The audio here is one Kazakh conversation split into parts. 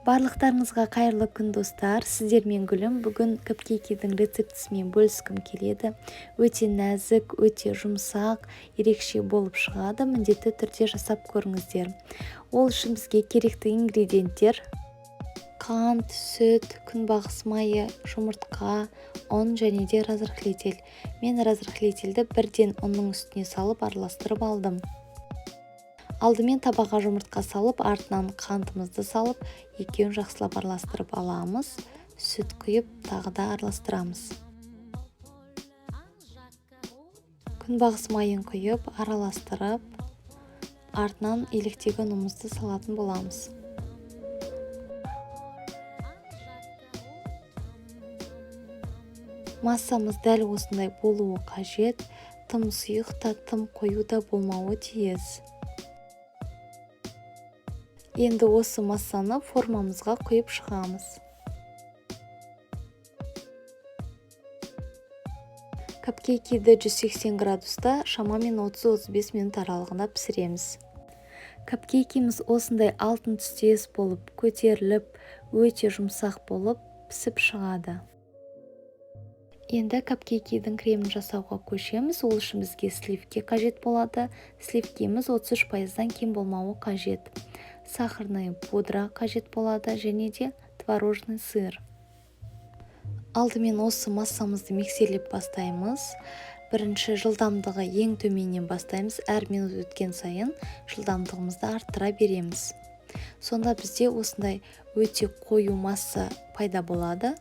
Барлықтарыңызға қайырлы күн достар, сіздермен Гүлім. Бүгін капкейкидің рецептісімен бөліскім келеді. Өте нәзік, өте жұмсақ, ерекше болып шығады. Міндетті түрде жасап көріңіздер. Ол үшін бізге керекті ингредиенттер: қант, сүт, күнбағыс майы, жұмыртқа, ұн және де разрыхлитель. Мен разрыхлительді бірден ұнның үстіне салып араластырып алдым. Алдымен табаға жұмыртқа салып, артынан қантымызды салып, екеуін жақсылап араластырып аламыз. Сүт құйып, тағы да араластырамыз. Күнбағыс майын құйып, араластырып, артынан електегі ұнымызды салатын боламыз. Массамыз дәл осындай болуы қажет. Тым сұйық та, тым қою да болмауы тиіс. Енді осы массаны формамызға құйып шығамыз. Капкейкиді 180 градуста шамамен 30-35 минут аралығында пісіреміз. Капкейкиміз осындай алтын түстес болып, көтеріліп, өте жұмсақ болып пісіп шығады. Енді капкейкидің кремін жасауға көшеміз. Ол үшін бізге сливке қажет болады. Сливкеміз 33%-дан кем болмауы қажет. Сахарный пудра қажет болады және де творожный сыр. Алдымен осы массамызды миксерлеп бастаймыз. Бірінші жылдамдығы ең төменнен бастаймыз. Әр минут өткен сайын жылдамдығымызды арттыра береміз. Сонда бізде осындай өте қою масса пайда болады.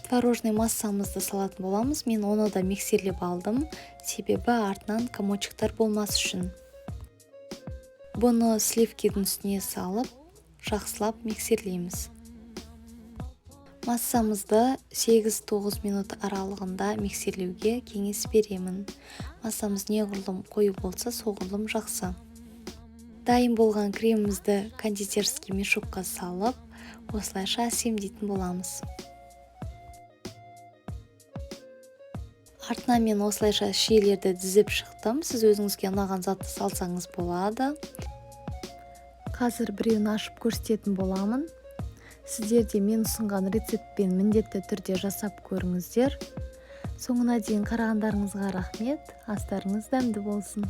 Творожный массамызды салатын боламыз. Мен оны да миксерлеп алдым, себебі артынан комочектар болмас үшін. Бұны сливкидің үстіне салып, жақсылап миксерлейміз. Массамызды 8-9 минут аралығында миксерлеуге кеңес беремін. Массамыз неғұрлым қою болса, соғұрлым жақсы. Дайын болған кремімізді кондитерский мешокқа салып, осылайша әсемдейтін боламыз. Артынан мен осылайша шиелерді дізіп шықтым. Сіз өзіңізге ұнаған затты салсаңыз болады. Қазір біреуін ашып көрсететін боламын. Сіздер де мен ұсынған рецептпен міндетті түрде жасап көріңіздер. Соңына дейін қарағандарыңызға рахмет. Астарыңыз дәмді болсын.